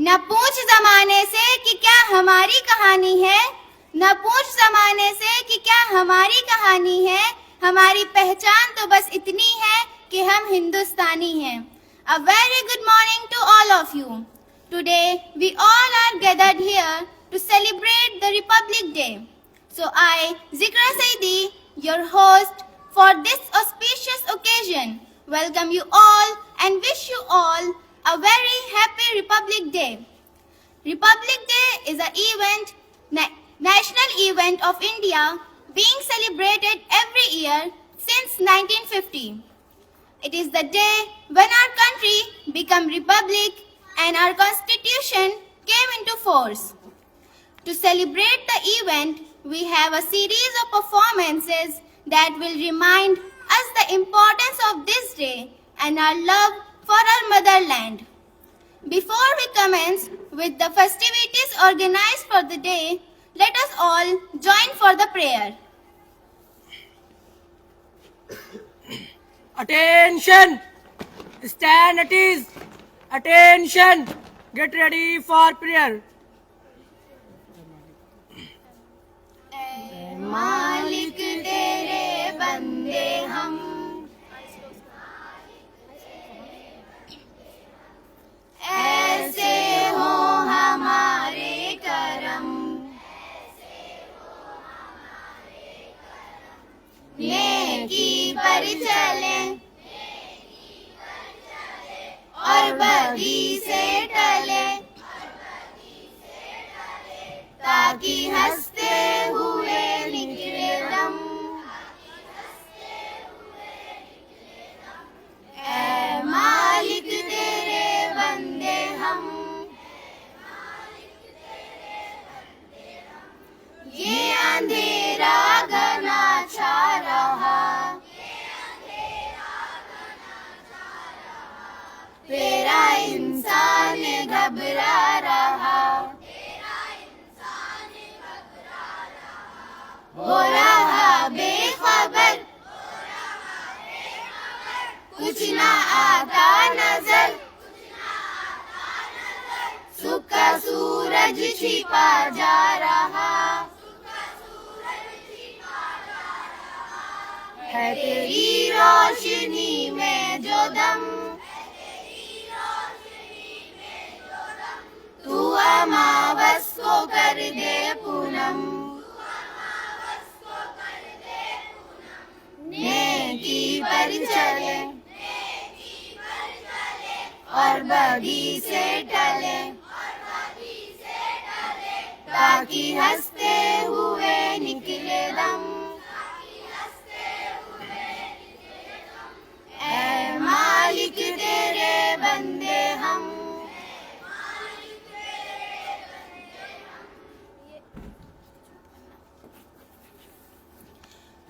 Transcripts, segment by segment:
न पूछ जमाने से कि क्या हमारी कहानी है, न पूछ जमाने से कि क्या हमारी कहानी है, हमारी पहचान तो बस इतनी है कि हम हिंदुस्तानी हैं। A very good morning to all of you. Today we all are gathered here to celebrate the Republic Day. So I, Zikra Saidi, your host for this auspicious occasion, welcome you all and wish you all a very happy Republic Day. Republic Day is a national event of India being celebrated every year since 1950. It is the day when our country became republic and our constitution came into force. To celebrate the event, we have a series of performances that will remind us the importance of this day and our love for our motherland. Before we commence with the festivities organized for the day, let us all join for the prayer. Attention! Stand at ease. Attention! Get ready for prayer. मालिक तेरे बंदे हम, ऐसे हो हमारे करम, नेकी पर चले और बदी से टले, ताकि हंसते हुए निकले दम। ऐ मालिक तेरे बंदे हम, ये अंधेरा घना छा रहा, तेरा इंसान घबरा रहा, हो रहा बेखबर, कुछ ना आता नजर, सुख का सूरज छिपा जा रहा, है तेरी रोशनी में जो दम, तू अमावस को कर दे पूनम, नेकी पर चले और बदी से टले, ताकि हंसते हुए निकले दम। ऐ मालिक तेरे बंदे हम,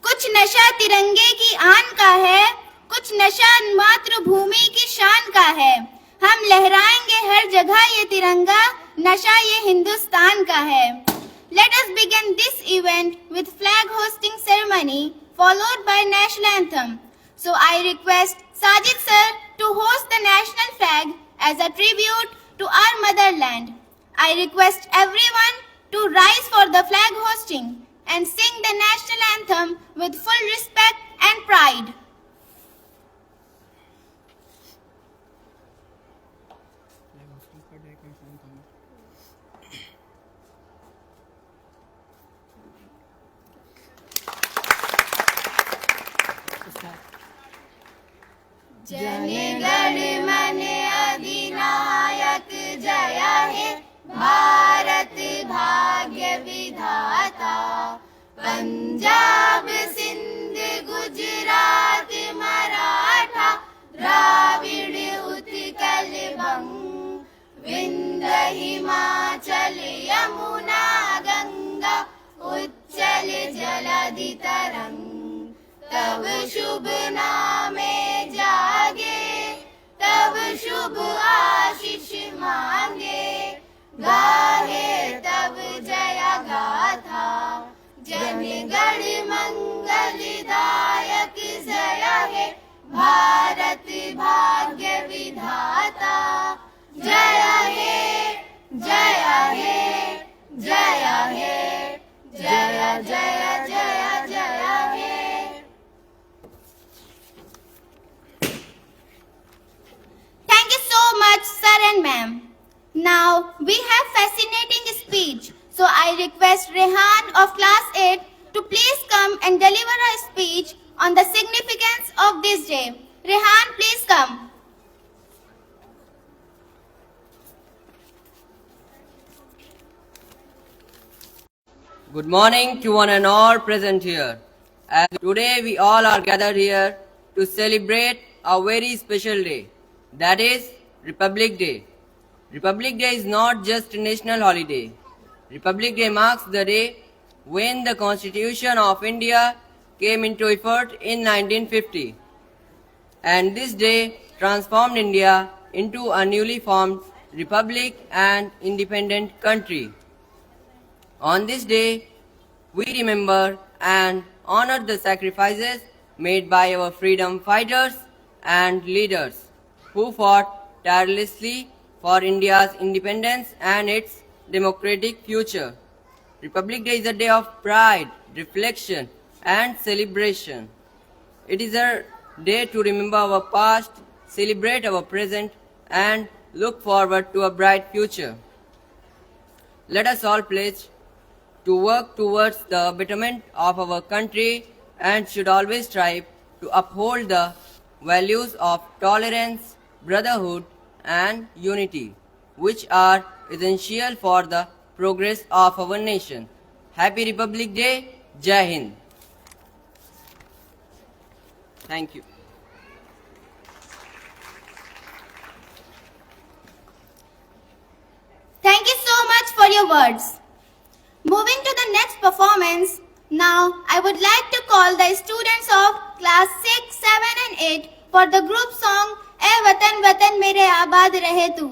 कुछ नशा तिरंगे की आन का है, कुछ नशा मातृभूमि की शान का है। हम लहराएंगे हर जगह ये तिरंगा, नशा ये हिंदुस्तान का है। Let us begin this event with flag hosting ceremony followed by national anthem. So I request Sajid sir to host the national flag as a tribute to our motherland. I request everyone to rise for the flag hosting and sing the national anthem with full respect and pride. जनगण मन अधिनायक जया है, भारत भाग्य विधाता, पंजाब सिंध गुजरात मराठा, द्राविड़ उत्कल बंग, विंध्य हिमाचल यमुना गंगा, उच्चल जलधि तरंग, तब शुभ नामे जागे, तब शुभ आशीष मांगे, गाहे तब जया गाथा, जनगण मंगलदायक जया है, भारत भाग्य विधाता, जया है जया हे, जया हे, जया जया जया जया हे. Thank you so much, sir and ma'am. Now we have fascinating speech. So I request Rehan of class 8 to please come and deliver a speech on the significance of this day. Rehan, please come. Good morning to one and all present here. As today we all are gathered here to celebrate a very special day, that is Republic Day. Republic Day is not just a national holiday. Republic Day marks the day when the Constitution of India came into effect in 1950. And this day transformed India into a newly formed republic and independent country. On this day, we remember and honor the sacrifices made by our freedom fighters and leaders who fought tirelessly for India's independence and its democratic future. Republic Day is a day of pride, reflection, and celebration. It is a day to remember our past, celebrate our present, and look forward to a bright future. Let us all pledge to work towards the betterment of our country and should always strive to uphold the values of tolerance, brotherhood, and unity, which are essential for the progress of our nation. Happy Republic Day, Jai Hind. Thank you. Thank you so much for your words. Moving to the next performance, now I would like to call the students of class 6, 7 and 8 for the group song "ए वतन वतन मेरे आबाद रहे तू."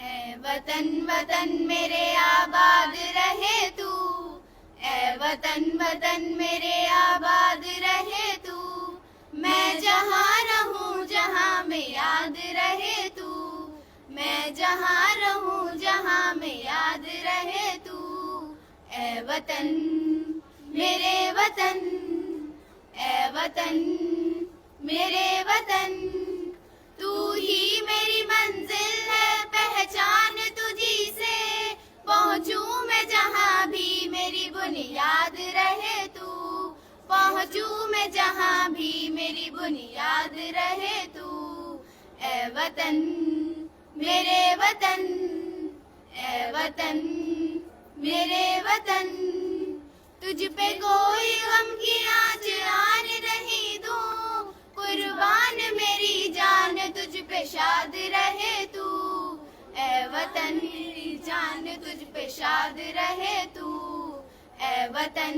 ए वतन वतन मेरे आबाद रहे तू, ए वतन वतन मेरे आबाद रहे तू, मैं जहाँ रहूं जहाँ में याद रहे तू, मैं जहाँ रहूं जहाँ में याद रहे तू, ए वतन मेरे वतन, ए वतन मेरे वतन, तू ही मेरी मंजिल है, पहचान तुझी से पहुँचूं मैं जहाँ भी मेरी बुनियाद रहे तू, पहुँचूं मैं जहाँ भी मेरी बुनियाद रहे तू, ए वतन मेरे वतन, ए वतन मेरे वतन, तुझ पे कोई गम की आँच आने नहीं दूं, कुर्बान मेरी जान तुझ पे शाद रहे तू, ए वतन मेरी जान तुझ पे शाद रहे तू, ए वतन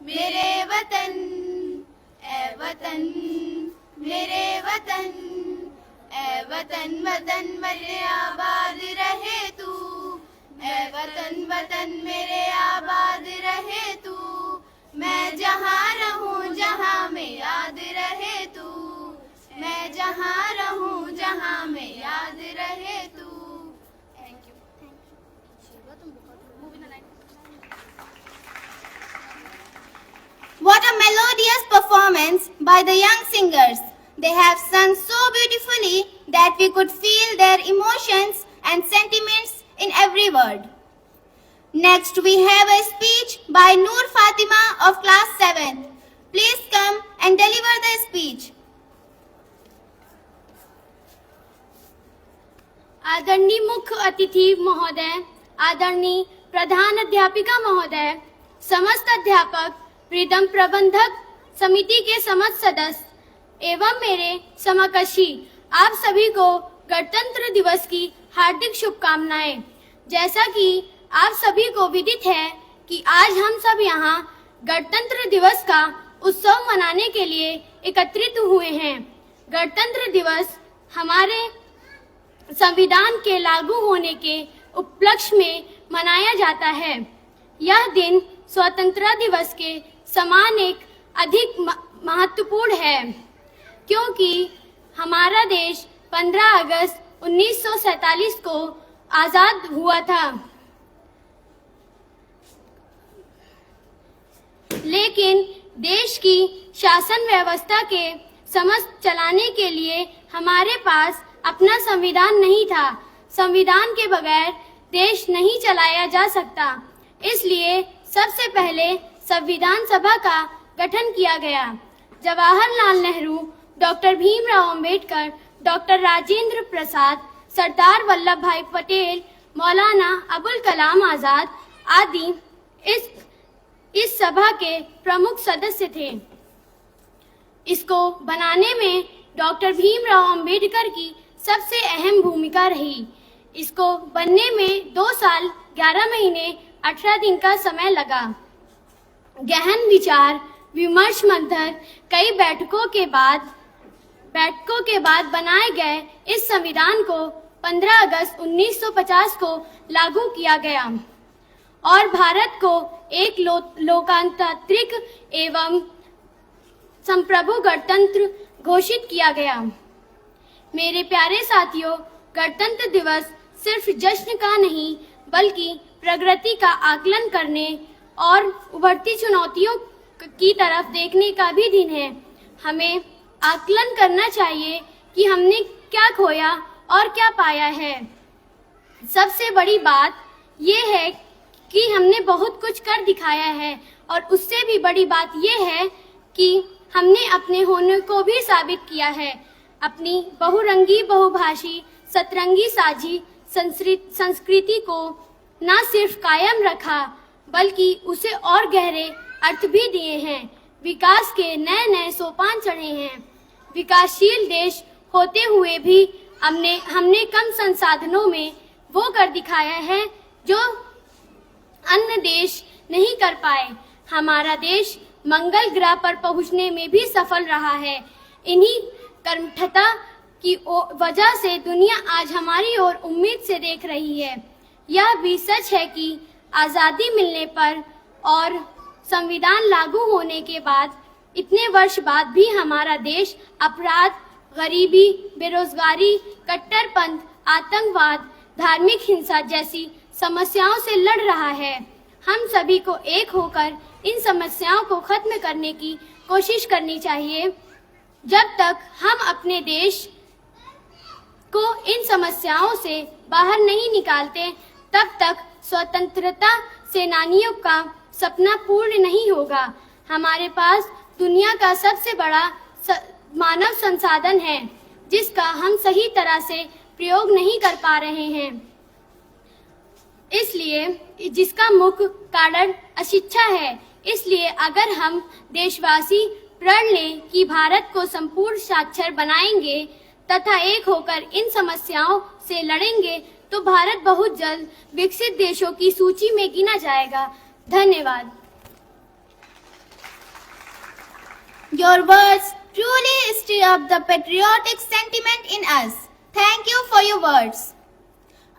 मेरे वतन, ए वतन मेरे वतन, ए वतन वतन मेरे आबाद रहे तू, ए वतन वतन मेरे आबाद रहे तू, मैं जहाँ रहूं जहाँ में याद रहे तू, मैं जहाँ रहूं जहाँ में याद रहे तू. Thank you. What a melodious performance by the young singers. They have sung so beautifully that we could feel their emotions and sentiments in every word. Next, we have a speech by Noor Fatima of class 7th. Please come and deliver the speech. आदरणीय मुख्य अतिथि महोदय, आदरणीय प्रधान अध्यापिका महोदय, समस्त अध्यापक, प्रीतम प्रबंधक समिति के समस्त सदस्य एवं मेरे समकक्षी, आप सभी को गणतंत्र दिवस की हार्दिक शुभकामनाएं। जैसा कि आप सभी को विदित है कि आज हम सब यहाँ गणतंत्र दिवस का उत्सव मनाने के लिए एकत्रित हुए हैं। गणतंत्र दिवस हमारे संविधान के लागू होने के उपलक्ष्य में मनाया जाता है। यह दिन स्वतंत्रता दिवस के समान एक अधिक महत्वपूर्ण है, क्योंकि हमारा देश 15 अगस्त 1947 को आजाद हुआ था। लेकिन देश की शासन व्यवस्था के समस्त चलाने के लिए हमारे पास अपना संविधान नहीं था। संविधान के बगैर देश नहीं चलाया जा सकता, इसलिए सबसे पहले संविधान सभा का गठन किया गया। जवाहरलाल नेहरू, डॉक्टर भीमराव अंबेडकर, डॉक्टर राजेंद्र प्रसाद, सरदार वल्लभ भाई पटेल, मौलाना अबुल कलाम आजाद आदि इस सभा के प्रमुख सदस्य थे। इसको बनाने में डॉक्टर भीमराव अंबेडकर की सबसे अहम भूमिका रही। इसको बनने में 2 साल 11 महीने 18 दिन का समय लगा। गहन विचार विमर्श मंथन कई बैठकों के बाद बनाए गए इस संविधान को 15 अगस्त 1950 को लागू किया गया और भारत को एक लोकतांत्रिक एवं संप्रभु गणतंत्र घोषित किया गया। मेरे प्यारे साथियों, गणतंत्र दिवस सिर्फ जश्न का नहीं बल्कि प्रगति का आकलन करने और उभरती चुनौतियों की तरफ देखने का भी दिन है। हमें आकलन करना चाहिए कि हमने क्या खोया और क्या पाया है। सबसे बड़ी बात यह है कि हमने बहुत कुछ कर दिखाया है और उससे भी बड़ी बात यह है कि हमने अपने होने को भी साबित किया है। अपनी बहुरंगी बहुभाषी सतरंगी साझी संस्कृति को न सिर्फ कायम रखा बल्कि उसे और गहरे अर्थ भी दिए हैं। विकास के नए नए सोपान चढ़े हैं। विकासशील देश होते हुए भी हमने कम संसाधनों में वो कर दिखाया है जो अन्य देश नहीं कर पाए। हमारा देश मंगल ग्रह पर पहुंचने में भी सफल रहा है। इन्हीं कर्मठता की वजह से दुनिया आज हमारी ओर उम्मीद से देख रही है। यह भी सच है कि आजादी मिलने पर और संविधान लागू होने के बाद इतने वर्ष बाद भी हमारा देश अपराध, गरीबी, बेरोजगारी, कट्टरपंथ, आतंकवाद, धार्मिक हिंसा जैसी समस्याओं से लड़ रहा है। हम सभी को एक होकर इन समस्याओं को खत्म करने की कोशिश करनी चाहिए। जब तक हम अपने देश को इन समस्याओं से बाहर नहीं निकालते, तब तक स्वतंत्रता सेनानियों का सपना पूर्ण नहीं होगा। हमारे पास दुनिया का सबसे बड़ा मानव संसाधन है, जिसका हम सही तरह से प्रयोग नहीं कर पा रहे हैं। इसलिए जिसका मुख्य कारण अशिक्षा है। इसलिए अगर हम देशवासी प्रण लें कि भारत को संपूर्ण साक्षर बनाएंगे तथा एक होकर इन समस्याओं से लड़ेंगे, तो भारत बहुत जल्द विकसित देशों की सूची में गिना जाएगा। धन्यवाद। Your words truly stir up the patriotic sentiment in us. Thank you for your words.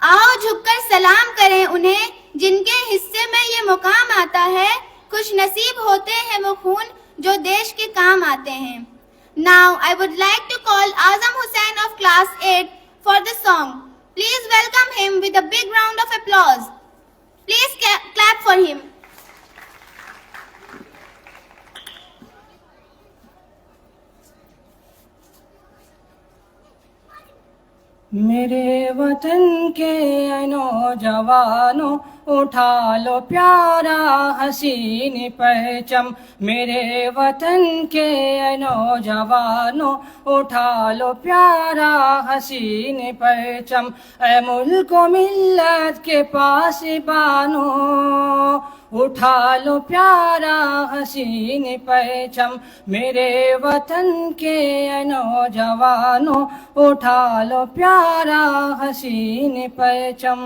आओ झुककर सलाम करें उन्हें जिनके हिस्से में ये मुकाम आता है। खुश नसीब होते हैं वो खून जो देश के काम आते हैं। Now I would like to call Azam Hussain of class 8 for the song. Please welcome him with a big round of applause. Please clap for him. मेरे वतन के नौजवानों उठा लो प्यारा हसीन परचम, मेरे वतन के नौजवानों उठा लो प्यारा हसीन परचम। ऐ मुल्क व मिल्लत के पासबानों उठा लो प्यारा हसीन परचम, मेरे वतन के नौजवानों उठा लो प्यारा हसीन परचम।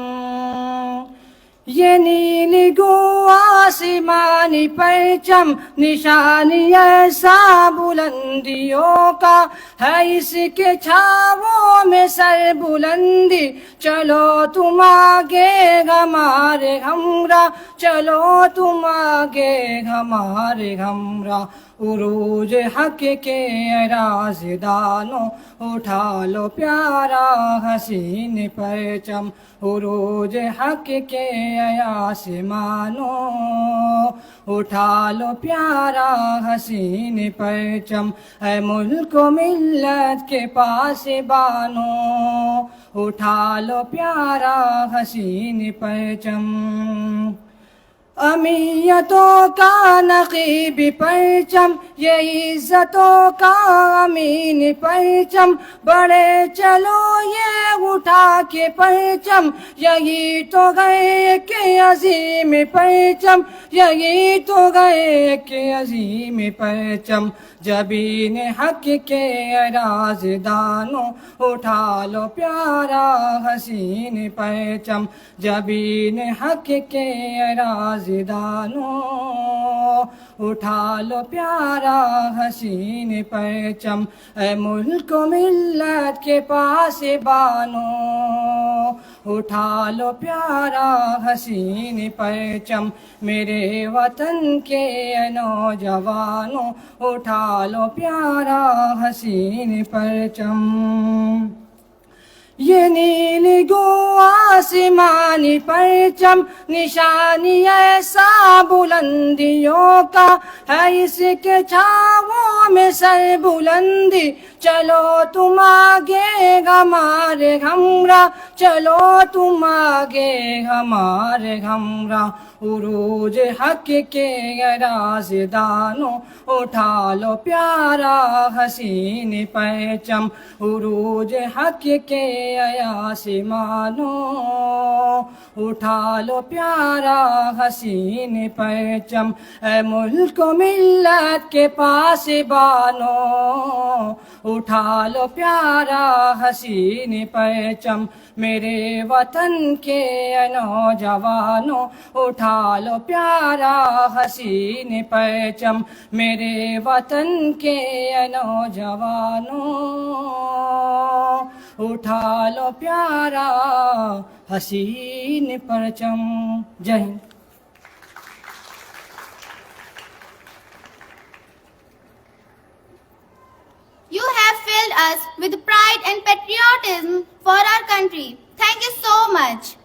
ये नीली गो आसमानी परचम निशानी ऐसा बुलंदियों का है, इसके छावों में सर बुलंदी। चलो तुम आगे हमारे हमरा, चलो तुम आगे हमारे हमरा। उरूज हक के राज़दानों उठा लो प्यारा हसीन परचम, उरूज हक के आसमानों उठा लो प्यारा हसीन परचम। है मुल्क व मिल्लत के पासबानों उठा लो प्यारा हसीन परचम। अमीयतों का नकीब परचम, ये इज्जतों का अमीन परचम। बड़े चलो ये उठा के परचम, यही तो गए के अजीम परचम, यही तो गए के अजीम परचम। जबीन हक के राज़दानों उठा लो प्यारा हसीन परचम, जबीन हक के राज़दानों उठा लो प्यारा हसीन परचम। ऐ मुल्क व मिल्लत के पासबानों उठा लो प्यारा हसीन परचम, मेरे वतन के नौजवानों उठा लो प्यारा हसीन परचम। ये नीली गो आसमानी परचम निशानी ऐसा बुलंदियों का है, इसके छावों में सर बुलंदी। चलो तुम आगे हमारे हमरा, चलो तुम आगे हमारे हमरा। उरूज हक के राज़दानों उठा लो प्यारा हसीन परचम, उरूज हक के आसमानों उठा लो प्यारा हसीन परचम। ऐ मुल्क व मिल्लत के पासबानों उठा लो प्यारा हसीन परचम, मेरे वतन के नौजवानों उठा लो प्यारा हसीन परचम, मेरे वतन के नौजवानों उठा लो प्यारा हसीन परचम। जय Hind. You have filled us with pride and patriotism for our country. Thank you so much.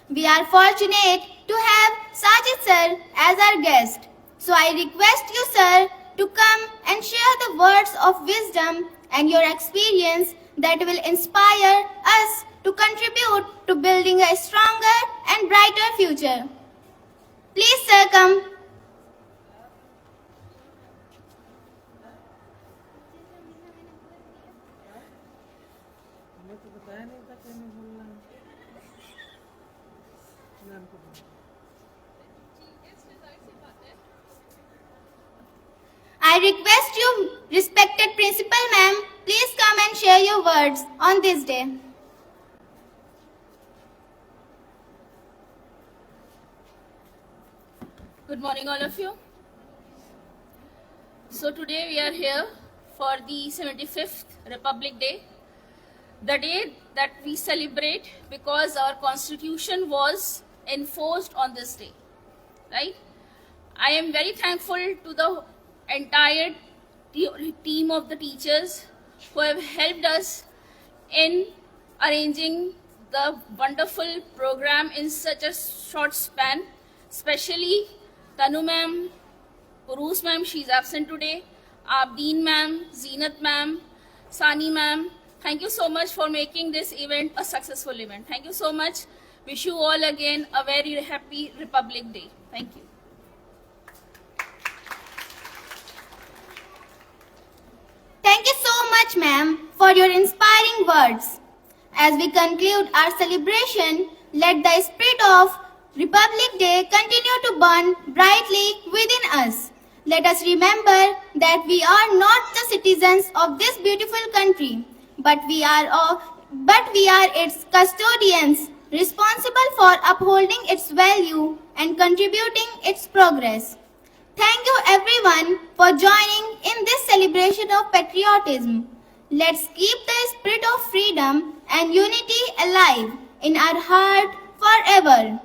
We are fortunate to have Sajid sir as our guest. So I request you, sir, to come and share the words of wisdom and your experience that will inspire us to contribute to building a stronger and brighter future. Please, sir, come. I request you, respected principal ma'am, please come and share your words on this day. Good morning, all of you. So today we are here for the 75th Republic Day, the day that we celebrate because our constitution was enforced on this day, right? I am very thankful to the entire team of the teachers who have helped us in arranging the wonderful program in such a short span, especially Tanu ma'am, Urus ma'am, she's absent today, Abdeen ma'am, Zeenat ma'am, Sani ma'am, Thank you so much for making this event a successful event. Thank you so much. Wish you all again a very happy Republic Day. Thank you. Thank you so much, ma'am, for your inspiring words. As we conclude our celebration, let the spirit of Republic Day continue to burn brightly within us. Let us remember that we are not the citizens of this beautiful country, but we are its custodians, responsible for upholding its value and contributing its progress. Thank you everyone for joining in this celebration of patriotism. Let's keep the spirit of freedom and unity alive in our heart forever.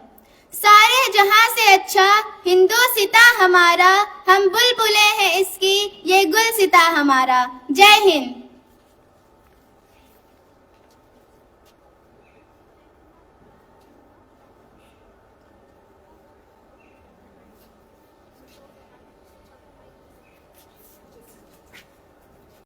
सारे जहां से अच्छा हिंदुस्तां हमारा, हम बुलबुलें हैं इसकी, ये गुलसिता हमारा. जय हिंद.